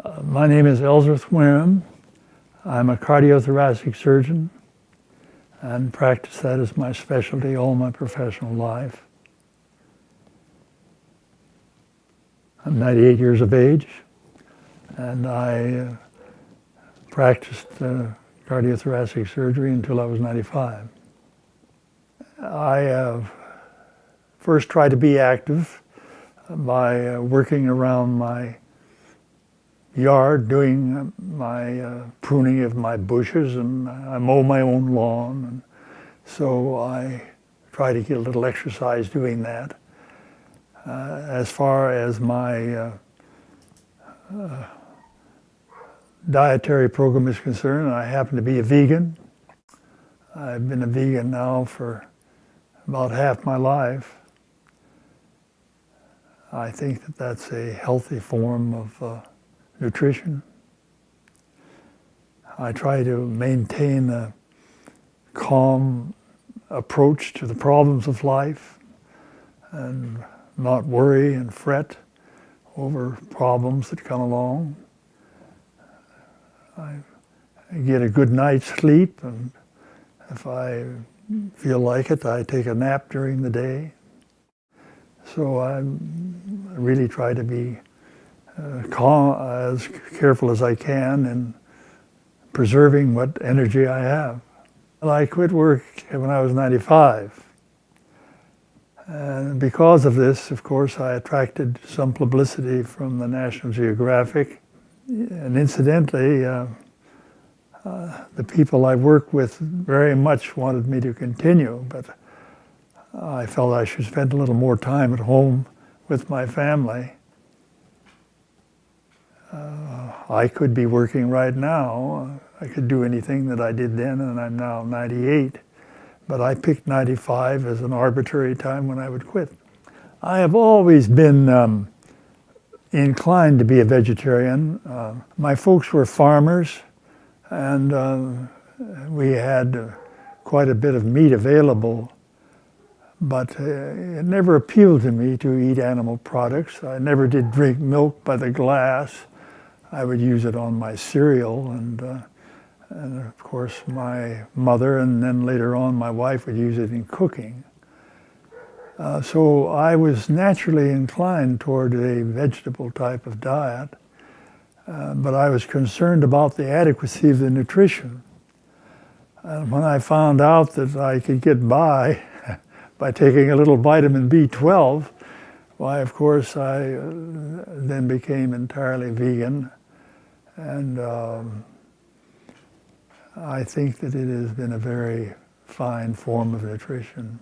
My name is Elssуорт Уэрхэм. I'm a cardiothoracic surgeon and practice that as my specialty all my professional life. I'm 98 years of age, and I practiced cardiothoracic surgery until I was 95. I first tried to be active by working around my yard, doing my pruning of my bushes, and I mow my own lawn, and so I try to get a little exercise doing that. As far as my dietary program is concerned, I happen to be a vegan. I've been a vegan now for about half my life. I think that that's a healthy form of nutrition. I try to maintain a calm approach to the problems of life and not worry and fret over problems that come along. I get a good night's sleep, and if I feel like it, I take a nap during the day. So I really try to be calm, as careful as I can in preserving what energy I have. I quit work when I was 95. And because of this, of course, I attracted some publicity from the National Geographic. And incidentally, the people I work with very much wanted me to continue, but I felt I should spend a little more time at home with my family. I could be working right now. I could do anything that I did then, and I'm now 98. But I picked 95 as an arbitrary time when I would quit. I have always been inclined to be a vegetarian. My folks were farmers, and we had quite a bit of meat available, but it never appealed to me to eat animal products. I never did drink milk by the glass. I would use it on my cereal, and of course my mother, and then later on my wife, would use it in cooking. So I was naturally inclined toward a vegetable type of diet, but I was concerned about the adequacy of the nutrition. And when I found out that I could get by taking a little vitamin B12, why, of course, I then became entirely vegan. And I think that it has been a very fine form of nutrition.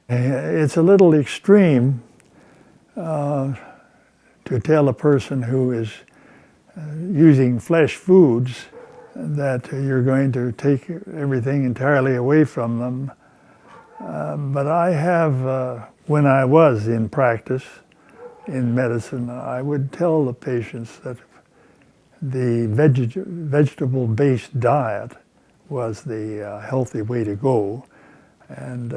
It's a little extreme to tell a person who is using flesh foods that you're going to take everything entirely away from them. But I have, when I was in practice in medicine, I would tell the patients that the vegetable-based diet was the healthy way to go, and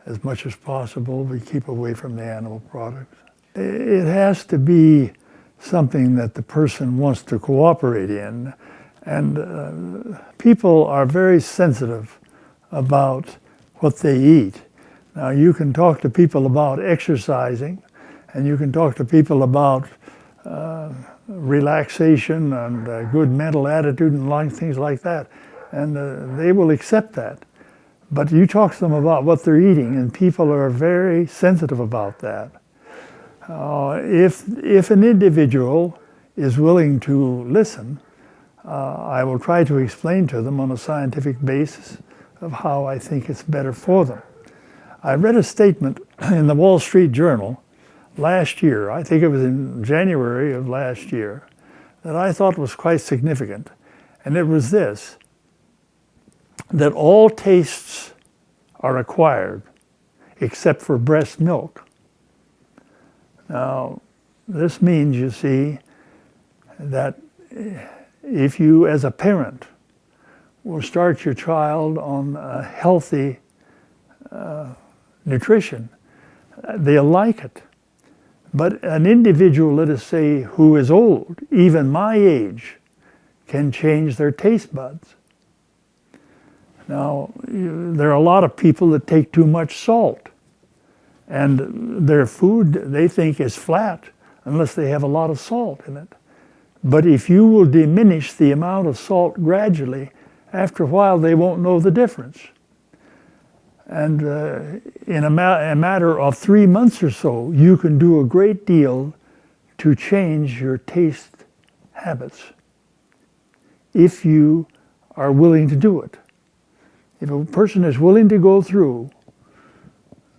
as much as possible we keep away from the animal products. It has to be something that the person wants to cooperate in, and people are very sensitive about what they eat. Now, you can talk to people about exercising, and you can talk to people about relaxation and good mental attitude and things like that, and they will accept that. But you talk to them about what they're eating, and people are very sensitive about that. If an individual is willing to listen, I will try to explain to them on a scientific basis of how I think it's better for them. I read a statement in the Wall Street Journal last year, I think it was in January of last year, that I thought was quite significant. And it was this, that all tastes are acquired except for breast milk. Now, this means, you see, that if you, as a parent, will start your child on a healthy nutrition, they'll like it. But an individual, let us say, who is old, even my age, can change their taste buds. Now, there are a lot of people that take too much salt, and their food they think is flat unless they have a lot of salt in it. But if you will diminish the amount of salt gradually, after a while they won't know the difference. And in a matter of 3 months or so, you can do a great deal to change your taste habits if you are willing to do it. If a person is willing to go through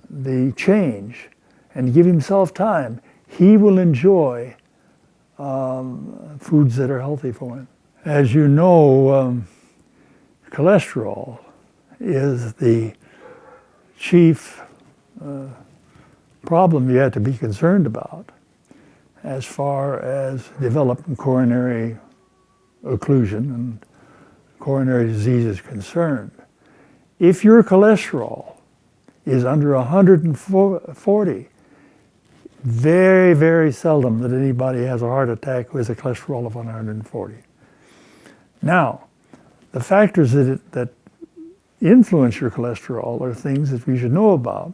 the change and give himself time, he will enjoy foods that are healthy for him. As you know, cholesterol is the chief problem you have to be concerned about as far as developing coronary occlusion and coronary disease is concerned. If your cholesterol is under 140, very, very seldom that anybody has a heart attack with a cholesterol of 140. Now, the factors that influence your cholesterol are things that we should know about.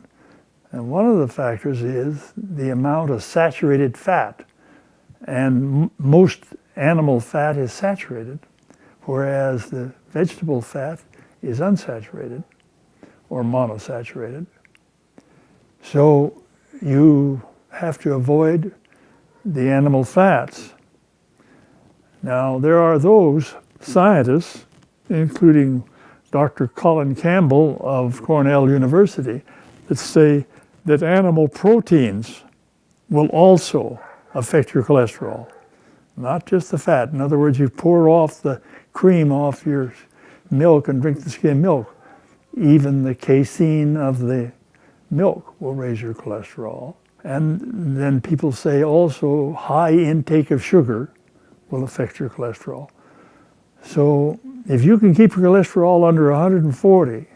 And one of the factors is the amount of saturated fat. And most animal fat is saturated, whereas the vegetable fat is unsaturated or monosaturated. So you have to avoid the animal fats. Now, there are those scientists, including Dr. Colin Campbell of Cornell University, that say that animal proteins will also affect your cholesterol, not just the fat. In other words, you pour off the cream off your milk and drink the skim milk. Even the casein of the milk will raise your cholesterol. And then people say also high intake of sugar will affect your cholesterol. So if you can keep your cholesterol under 140,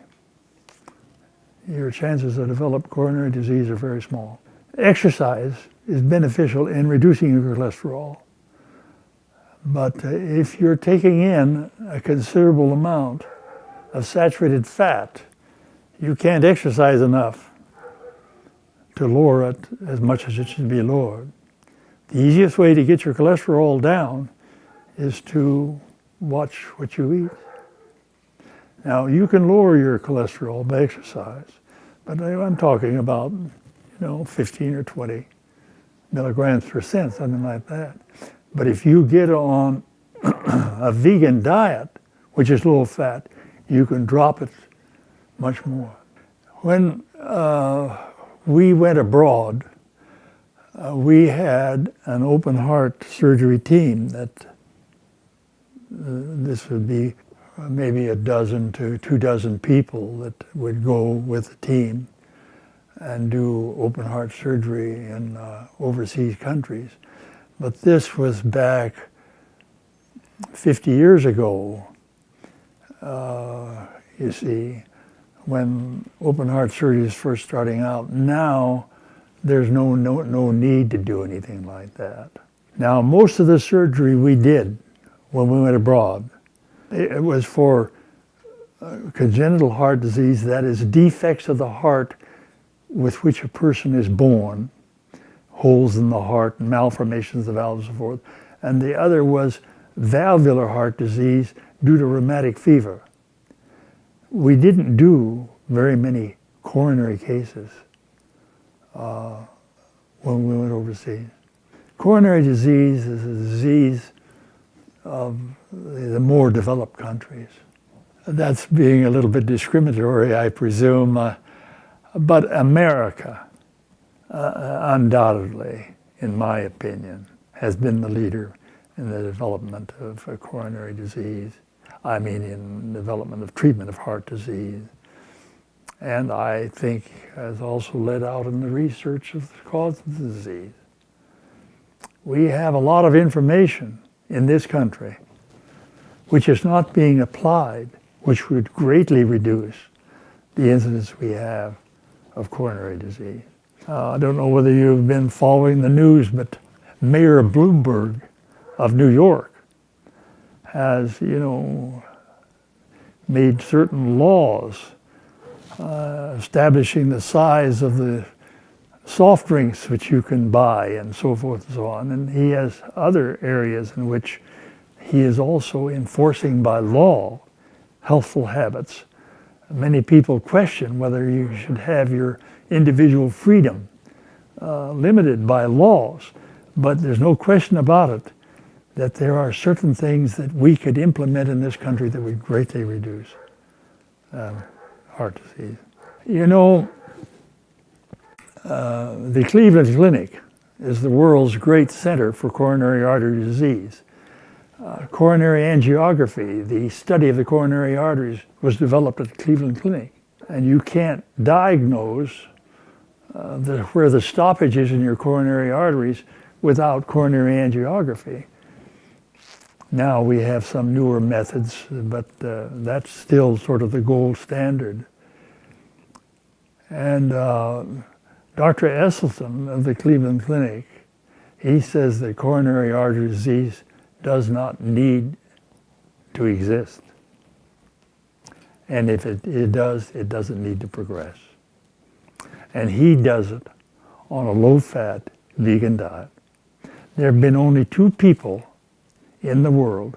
your chances of developing coronary disease are very small. Exercise is beneficial in reducing your cholesterol. But if you're taking in a considerable amount of saturated fat, you can't exercise enough to lower it as much as it should be lowered. The easiest way to get your cholesterol down is to watch what you eat. Now, you can lower your cholesterol by exercise, but I'm talking about, 15 or 20 milligrams per cent, something like that. But if you get on a vegan diet, which is low fat, you can drop it much more. When we went abroad, we had an open heart surgery team that this would be maybe a dozen to 24 people that would go with the team and do open heart surgery in overseas countries. But this was back 50 years ago, you see, when open heart surgery is first starting out. Now, there's no need to do anything like that. Now, most of the surgery we did when we went abroad, it was for congenital heart disease, that is defects of the heart with which a person is born, holes in the heart, malformations of the valves and so forth. And the other was valvular heart disease due to rheumatic fever. We didn't do very many coronary cases when we went overseas. Coronary disease is a disease of the more developed countries. That's being a little bit discriminatory, I presume, but America, undoubtedly, in my opinion, has been the leader in the development of coronary disease. I mean, in development of treatment of heart disease. And I think has also led out in the research of the cause of the disease. We have a lot of information in this country which is not being applied, which would greatly reduce the incidence we have of coronary disease. I don't know whether you've been following the news, but Mayor Bloomberg of New York has, made certain laws establishing the size of the soft drinks which you can buy and so forth and so on. And he has other areas in which he is also enforcing by law healthful habits. Many people question whether you should have your individual freedom limited by laws, but there's no question about it that there are certain things that we could implement in this country that would greatly reduce heart disease. The Cleveland Clinic is the world's great center for coronary artery disease. Coronary angiography, the study of the coronary arteries, was developed at the Cleveland Clinic. And you can't diagnose where the stoppage is in your coronary arteries without coronary angiography. Now we have some newer methods, but that's still sort of the gold standard. And Dr. Esselstyn of the Cleveland Clinic, he says that coronary artery disease does not need to exist. And if it does, it doesn't need to progress. And he does it on a low-fat vegan diet. There have been only 2 people in the world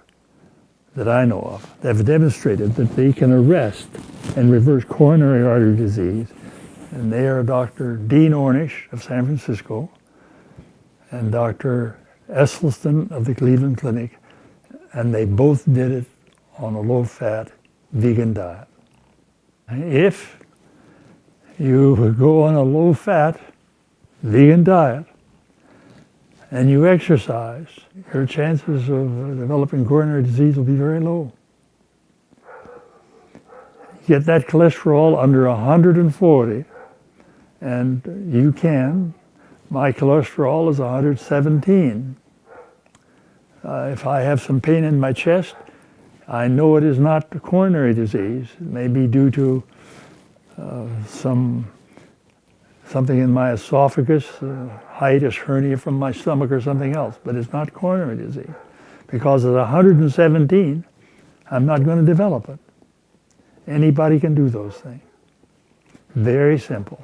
that I know of that have demonstrated that they can arrest and reverse coronary artery disease. And they are Dr. Dean Ornish of San Francisco and Dr. Esselstyn of the Cleveland Clinic, and they both did it on a low-fat vegan diet. If you go on a low-fat vegan diet and you exercise, your chances of developing coronary disease will be very low. Get that cholesterol under 140, and you can. My cholesterol is 117. If I have some pain in my chest, I know it is not coronary disease. It may be due to something in my esophagus, hiatus hernia from my stomach or something else, but it's not coronary disease. Because at 117, I'm not going to develop it. Anybody can do those things. Very simple.